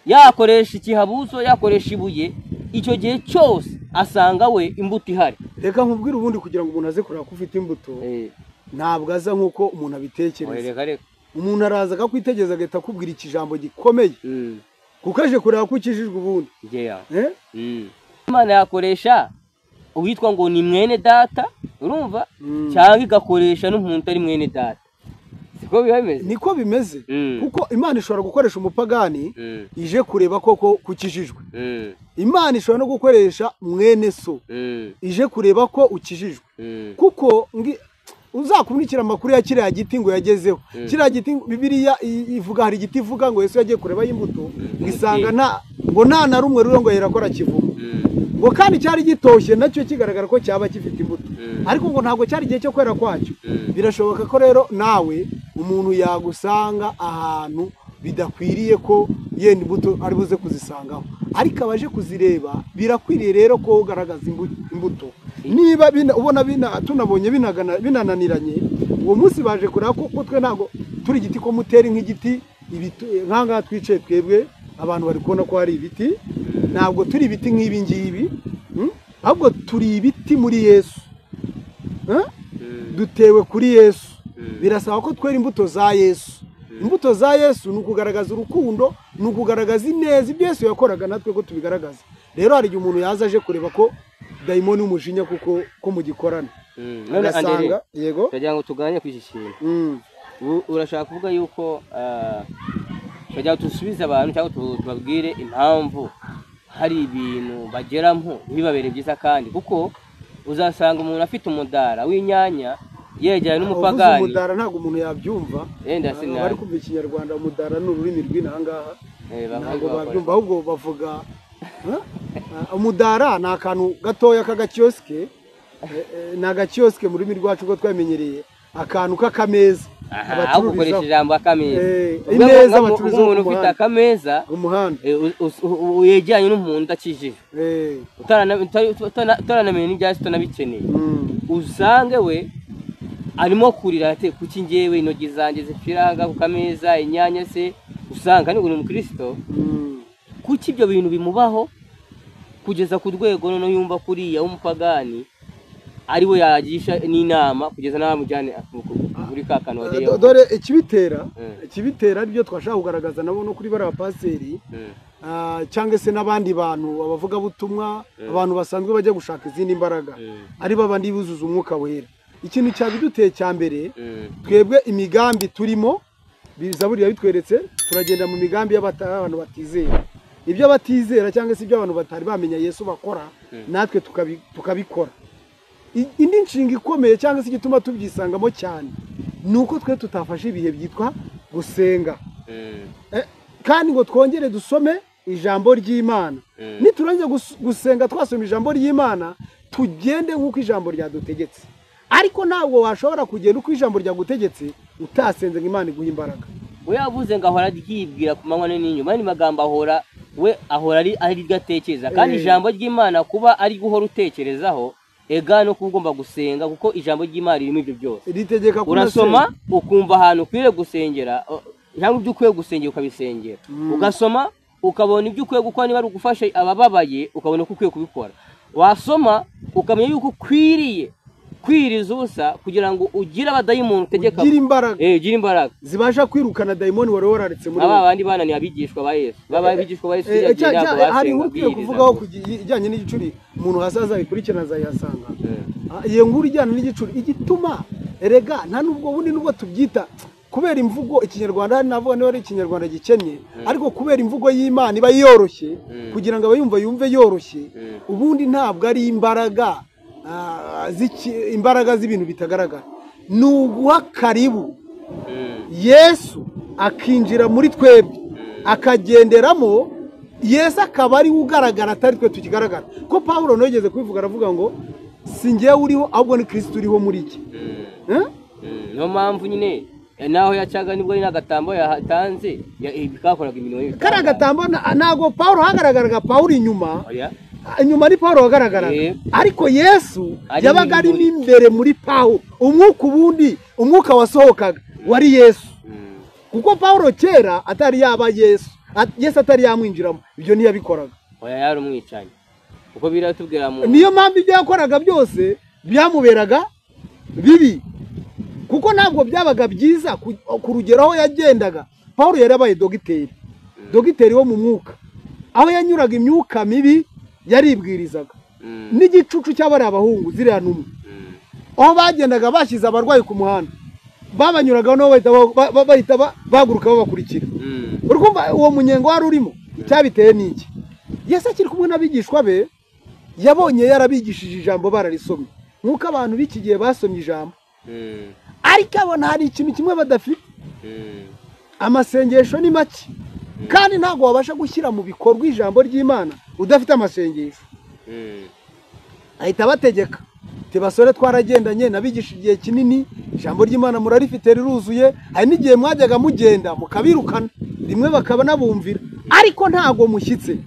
yakoresha ikihabuzo, yakoresha ibuye, icyo gihe cyose asanga we imbuto ihari. Reka nkubwire ubundi kugira ngo umuntu aze kureba ko ufite imbuto, ntabwo aza nk'uko umuntu abitekereza. Umuntu araza akakwitegereza agahita akubwira ikijambo gikomeye, kuko aje kureba ko ukijijwe ubundi. Imana yakoresha uwitwa ngo ni mwene data, urumva, cyangwa igakoresha n'umuntu utari mwene data. Siko bimeze? Niko bimeze. Kuko Imana ishobora gukoresha umupagani ije kureba koko kukijijwe. Imana ishobora no gukoresha mwene so ije kureba ko ukijijwe. Kuko uzakumurikira amakuru ya kiriya giti ngo yagezeho. Kiriya giti Bibiliya ivuga, hari igiti ivuga ngo Yesu yagiye kureba y'imbuto, ngisanga nta na rumwe ruro ngo yerakora kivumo. Ngo kandi cyari gitoshye nacyo kigaragara ko cyaba gifite imbuto, ariko ngo ntabwo cyari igihe cyo kwera kwacyo. Birashoboka ko rero nawe umuntu yagusanga ahantu bidakwiriye ko yenda imbuto ari buze kuzisangaho, ariko abaje kuzireba birakwiriye rero ko ugaragaza imbuto. Niba ubona tunabonye binananiranye, uwo munsi baje kureba ko twe ntabwo turi igiti ko muteri nk'igiti nk'aha twicaye twebwe abantu bari kubona ko hari ibiti, ntabwo turi ibiti nk'ibi ngibi, ahubwo turi ibiti muri Yesu, dutewe kuri Yesu. Birasaba ko twera imbuto za Yesu. Imbuto za Yesu ni ukugaragaza urukundo, ni ukugaragaza ineza, ibyo Yesu yakoraga natwe ko tubigaragaza. Rero hari igihe umuntu yaza aje kureba ko dayimoni umujinya kuko ko mugikorana, agasanga yego kugira ngo tuganye ku iki kintu. Urashaka kuvuga yuko kugira tusubize abantu cyangwa tubabwire impamvu hari ibintu bageramo ntibibabere byiza, kandi kuko uzasanga umuntu afite umudara w'inyanya yegeranye n'umupagani. Umudara ntabwo umuntu yabyumva, bari kumva ikinyarwanda. Umudara ni ururimi rw'inahangaha, ntabwo babyumva, ahubwo bavuga umudara ni akantu gatoya k'agakiyosike ni agakiyosike mu rurimi rwacu ubwo twamenyereye akantu k'akameza aho gukoresha ijambo akameza imeza bacururiza umuntu ufite akameza umuhanda yegeranye n'umuntu udakijije utaranamenye n'ibyasi utanabikeneye usange we arimo kurira ati kuki njyewe intoki zanjye zipfiranga ku kameza inyanya se usanga ni umukristo kuki ibyo bintu bimubaho kugeza ku rwego noneho yumva kuriya w'umupagani ari we yagisha n'inama kugeza n'abamujyane muri ka kantu wagiyeho. Dore ikibitera aribyo twashaka kugaragaza nabo no kuri bariya paseri cyangwa se n'abandi bantu abavuga butumwa abantu basanzwe bajya gushaka izindi mbaraga ari babandi buzuza umwuka wera. Ikintu cyabiduteye cya mbere twebwe imigambi turimo Zaburi yabitweretse turagenda mu migambi y'abantu batizera ibyo batizera cyangwa se ibyo abantu batari bamenya Yesu bakora natwe tukabikora. Indi nshinga ikomeye cyangwa se igituma tubyisangamo cyane nuko twe tutafashe ibihe byitwa gusenga kandi ngo twongere dusome ijambo ry'Imana niturangiye gusenga twasoma ijambo ry'Imana tugende nk'uko ijambo ryadutegetse. Ariko ntabwo washobora kugenda uko ijambo ryagutegetse utasenze ngo Imana iguhe imbaraga. We yavuze ngo ahora ryibwira ku manywa n'inyuma, ni magambo ahora ari gatekereza kandi ijambo ry'Imana kuba ari guhora utekerezaho ega no kugomba gusenga kuko ijambo ry'Imana ririmo ibyo byose. Ritegeka ko urasoma ukumva ahantu ukwiye gusengera cyangwa ibyo ukwiye gusengera ukabisengera ugasoma ukabona ibyo ukwiye gukora niba ari ugufasha abababaye ukabona ko ukwiye kubikora wasoma ukamenya yuko ukwiriye kwiriza ubusa kugira ngo ugire abadayimoni utegeka gira imbaraga zibasha kwirukana dayimoni wari wararetse muri abandi bana ni abigishwa ba Yesu abigishwa ba Yesu hari nkuru kuvugaho kujyanye n'igicuri umuntu hasaza bikurikirana azayasanga iyo nkuru ijyana n'igicuri igituma erega nta nubwo bundi nubwo tubyita kubera imvugo ikinyarwanda navuga niba ari ikinyarwanda gikennye ariko kubera imvugo y'Imana iba yoroshye kugira ngo abayumva yumve yoroshye ubundi ntabwo ari imbaraga imbaraga z'ibintu bitagaragara ni uguha karibu Yesu akinjira muri twebwe akagenderamo Yesu akaba ari ugaragara atari twe tukigaragara ko Pawulo nogeze kubivuga aravuga ngo si njyewe uriho ahubwo ni Kristo uriho muri iki niyo mpamvu nyine naho yacaga nibwo ni n'agatambo yatanze bikakoraga imirimo y'ibitabo kari agatambo ntabwo Pawulo hagaragaraga Pawulo inyuma ni Pawulo wagaragaraga ariko Yesu yabaga ari imbere muri Pawulo umwuka wasohokaga wari Yesu kuko Pawulo kera atari yaba Yesu atari yamwinjiramo ibyo ntiyabikoraga yari umwicanyi kuko biratubwira niyo mpamvu ibyo yakoraga byose byamuberaga bibi kuko ntabwo byabaga byiza ku rugero aho yagendaga. Pawulo yari abaye dogiteri wo mu mwuka aho yanyuraga imyuka mibi yaribwirizaga n'igicucu cy'abari abahungu ziriya numwe aho bagendaga bashyize abarwayi ku muhanda babanyuraga no bahita bahaguruka babakurikira urumva uwo munyengo wari urimo icyabiteye n'iki Yesu akiri kumwe n'abigishwa be yabonye yarabigishije ijambo bararisomye nk'uko abantu b'iki gihe basomye ijambo ariko abona hari ikintu kimwe badafite amasengesho ni make kandi ntabwo wabasha gushyira mu bikorwa ijambo ry'Imana udafite amasengesho ahita abategeka basore twaragendanye nabigisha igihe kinini ijambo ry'Imana murarifite riruzuye hari n'igihe mwajyaga mugenda mukabirukana rimwe bakaba nabumvira ariko ntago mushyitse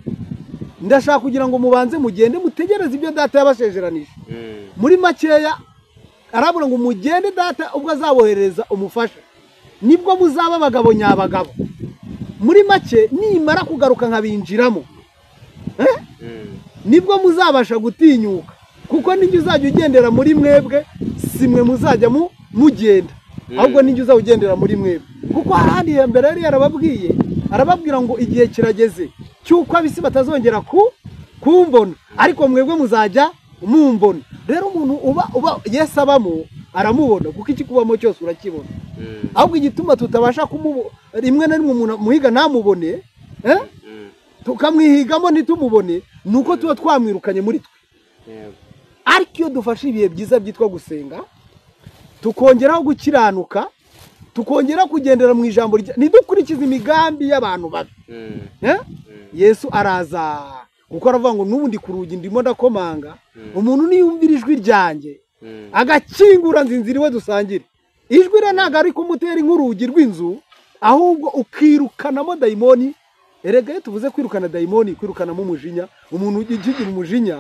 ndashaka kugira ngo mubanze mugende mutegereze ibyo data yabasezeranyije muri makeya arabura ngo mugende data ubwo azabohereza umufasha nibwo muzaba abagabo nyabagabo muri make nimara kugaruka nkabinjiramo nibwo muzabasha gutinyuka kuko ninjye uzajya ugendera muri mwebwe simwe muzajya mugenda ahubwo ninjye uzajya ugendera muri mwebwe kuko ahandi mbere yari yarababwiye arababwira ngo igihe kirageze cyuko abisi batazongera kumbona ariko mwebwe muzajya mumbona. Rero umuntu uba Yesu abamo aramubona kuko ikikubamo cyose urakibona ahubwo igituma tutabasha rimwe na rimwe umuntu muhiga ntamubone tukamwihigamo ntitumubone nuko tuba twamwirukanye muri twe. Ariko iyo dufashe ibihe byiza byitwa gusenga tukongeraho gukiranuka tukongera kugendera mu ijambo ntidukurikize imigambi y'abantu babi Yesu araza kuko aravuga ngo n'ubundi ku rugi ndimo ndakomanga umuntu niyumvira ijwi ryanjye agakingura inzira iwe dusangire ijwi rero ntabwo ari kumutera nk'urugi rw'inzu ahubwo ukirukanamo dayimoni. Erega iyo tuvuze kwirukana dayimoni kwirukanamo umujinya, umuntu ugigira umujinya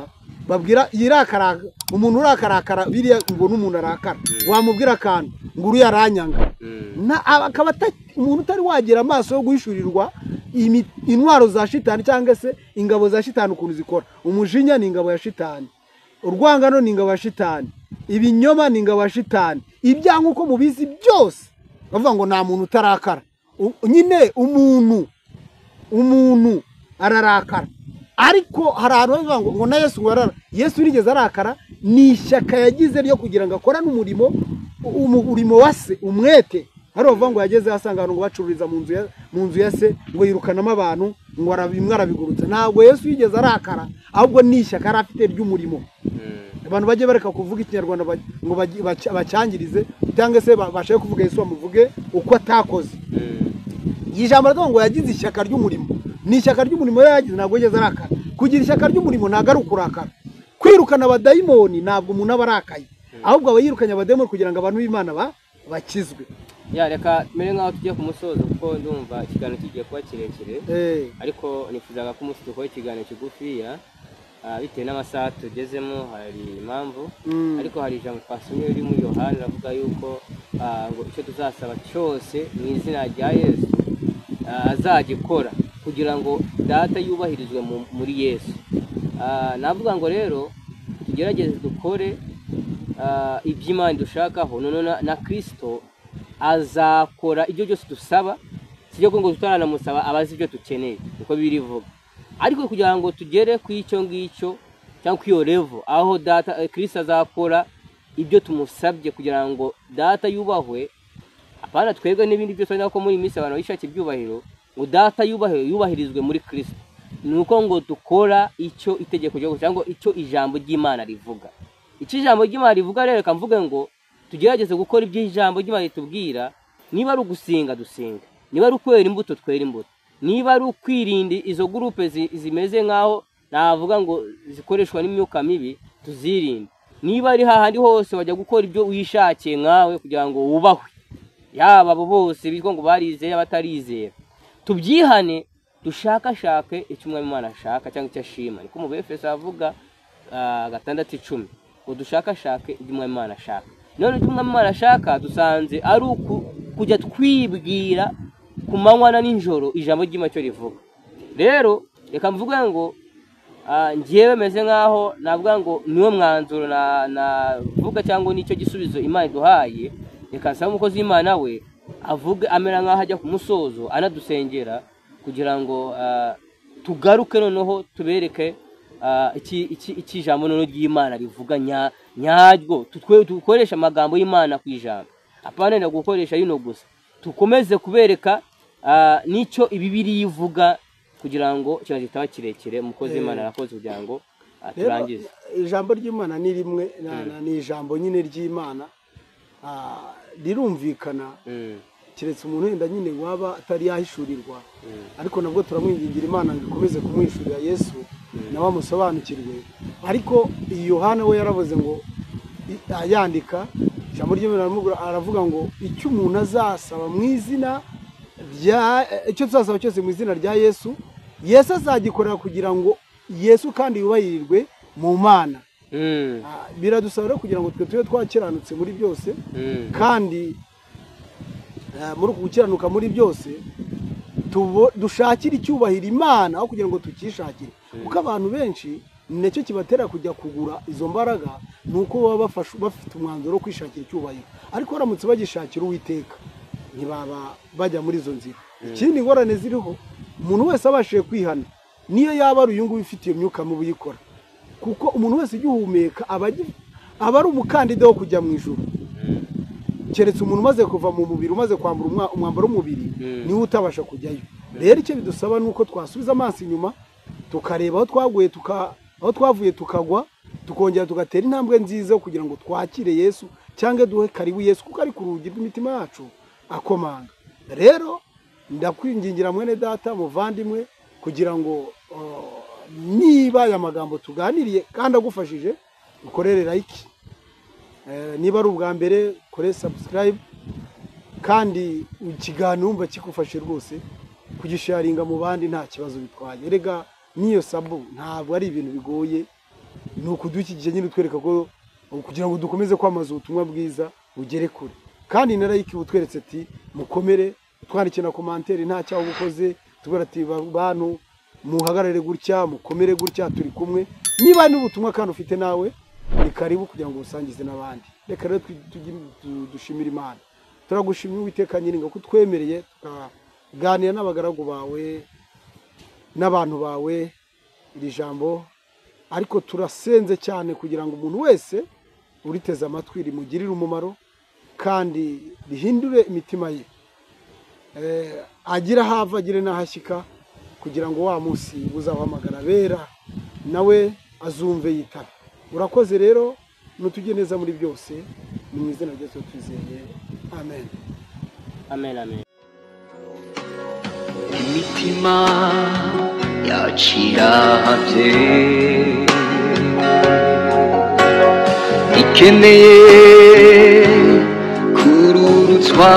babwira yirakara, umuntu urakarakara biriya ngo n'umuntu arakara wamubwira akantu ngo uri yaranyanga akaba umuntu utari wagira amaso yo guhishurirwa intwaro za shitani cyangwa se ingabo za shitani ukuntu zikora. Umujinya ni ingabo ya shitani, urwangano ni ingabo ya shitani, ibinyoma ni ingabo ya shitani, ibyaha nk'uko mubizi byose bavuga ngo nta muntu utarakara. Nyine umuntu ararakara, ariko hari ahantu bavuga ngo na Yesu ngo arara. Yesu nigeze arakara, ni ishyaka yagize ryo kugira ngo akorane umurimo wa se umwete. Hari bavuga ngo yageze asanga abantu ngo bacururiza mu nzu ya se ngo yirukanamo abantu ngo arabigurutse. Ntabwo Yesu yigeze arakara, ahubwo ni ishyaka arafite ry'umurimo. Abantu bajye bareka kuvuga ikinyarwanda ngo bacyangirize cyangwa se bashaka kuvuga Yesu bamuvuge uko atakoze. Ijambo ryo ngo yagize ishyaka ry'umurimo, ni ishyaka ry'umurimo yagize, ntabwo yigeze arakara. Kugira ishyaka ry'umurimo ntabwo ari ukurakara. Kwirukana abadayimoni ntabwo umuntu aba arakaye, ahubwo aba yirukanye abadayimoni kugira ngo abantu b'Imana bakizwe. Reka mere nk'aho tugiye ku musozo kuko ndumva ikiganiro kigiye kuba kirekire, ariko nifuzaga ko umunsi dukora ikiganiro kigufiya bitewe n'amasaha tugezemo. Hari impamvu, ariko hari ijambo twasomye riri muri Yohana ravuga yuko ngo icyo tuzasaba cyose mu izina rya Yesu azagikora kugira ngo data yubahirizwe muri Yesu. Navuga ngo rero tugerageze dukore iby'Imana dushakaho, none na Kristo azakora ibyo byose dusaba, sibyo ngo tutanamusaba abazi ibyo dukeneye uko birivuga, ariko kugira ngo tugere ku icyo ngicyo cyangwa ku iyo level aho data Kristo azakora ibyo tumusabye kugira ngo data yubahwe. Apana twebwe n'ibindi byose nako muri minsi abantu bishakira ibyubahiro, ngo data yubahirizwe muri Kristo. Nuko ngo dukora icyo itegeko ryo cyangwa icyo ijambo ry'Imana rivuga. Icyo ijambo ry'Imana rivuga rero kamvuge ngo tugerageze gukora ibyo ijambo ry'Imana ritubwira. Niba ari ugusenga dusenga, niba ari ukwera imbuto twera imbuto, niba ari ukwirinda izo groupe zimeze nkaho navuga ngo zikoreshwa n'imyuka mibi tuzirinde, niba ari hahandi hose wajya gukora ibyo wishakiye nkawe kugira ngo wubahwe, yaba abo bose bitwa ngo barizeye abatarizera, tubyihane dushakashake icyo Umwami Imana ashaka cyangwa icyo ashima. Niko mu Befeso avuga 6:10 ngo dushakashake ibyo Umwami Imana ashaka. None ibyo Umwami Imana ashaka dusanze ari kujya twibwira ku manywa na nijoro ijambo ry'Imana cyo rivuga. Rero reka mvuge ngo ngiye bemeze nkaho navuga ngo niwo mwanzuro navuga cyangwa nicyo gisubizo Imana iduhaye. Reka nsaba umukozi w'Imana we avuge amera nkaho ajya ku musozo anadusengera kugira ngo tugaruke noneho tubereke iki jambo noneho ry'Imana rivuga nyaryo. Dukoresha amagambo y'Imana ku ijambo, apana no gukoresha yino gusa. Tukomeze kubereka nicyo ibibiri yivuga kugira ngo cyane kitaba kirekire. Umukozi w'Imana arakoze kugira ngo turangize. Ijambo ry'Imana ni rimwe, ni ijambo nyine ry'Imana rirumvikana, kiretse umuntu wenda nyine waba atari yahishurirwa, ariko nabwo turamwingingira Imana ngo ikomeze kumwishurira Yesu nawe amusobanukirwe. Ariko Yohana we yaravuze ngo yandika ijambo ry'Imana aravuga ngo icyo umuntu azasaba mu izina icyo tuzasaba cyose mu izina rya Yesu, Yesu azagikorera kugira ngo Yesu kandi yubahirirwe mu Mana. Biradusaba kugira ngo twe twakiranutse muri byose, kandi muri gukiranuka muri byose dushakira icyubahiro Imana aho kugira ngo tukishakire. Kuko abantu benshi nicyo kibatera kujya kugura izo mbaraga, nuko baba bafite umwanzuro wo kwishakira icyubahiro, ariko baramutse bagishakira Uwiteka ntibaba bajya muri izo nzira. Ikindi ngorane ziriho, umuntu wese abashije kwihana niyo yaba ari uyungu bifitiye imyuka mu buyikora, kuko umuntu wese ugihumeka aba ari umukandida wo kujya mu ijuru. Keretse umuntu umaze kuva mu mubiri, umaze kwambura umwambaro w'umubiri, niwe utabasha kujyayo. Rero icyo bidusaba nuko twasubiza amaso inyuma tukareba aho twavuye tukagwa, tukongera tugatera intambwe nziza kugira ngo twakire Yesu cyangwa duhe karibu Yesu, kuko ari ku rugi rw'imitima yacu akomanga. Rero ndakwingingira mwene data muvandimwe kugira ngo niba aya magambo tuganiriye kandi agufashije ukorere like, niba ari ubwa mbere kore subscribe, kandi ikiganiro wumva kigufashe rwose kugisharinga mu bandi nta kibazo bitwaye. Erega niyo sabu ntabwo ari ibintu bigoye, ni ukudukikije nyine utwereka ko kugira ngo dukomeze kwamaza ubutumwa bwiza ugere kure. Kandi na like butweretse ati mukomere, twandike na commentaire nta cyaho bukoze, tubara ati bantu muhagarare gutya, mukomere gutya, turi kumwe. Niba n'ubutumwa kandi ufite nawe ni karibu kugira ngo usangize n'abandi. Reka rero dushimira Imana, turagushimira Uwiteka nyine ngo kutwemereye tukaganira n'abagaragu bawe n'abantu bawe iri jambo, ariko turasenze cyane kugira ngo umuntu wese uriteze amatwi rimugirire umumaro kandi rihindure imitima ye, agira hava agire n'ahashyika, kugira ngo wa munsi uzahamagara bera nawe azumve yitabe. Urakoze rero, nutujye neza muri byose, ni mu izina rya Yesu twizeye, amen. Amen, amen. imitima yaciravye ikeneye kururutswa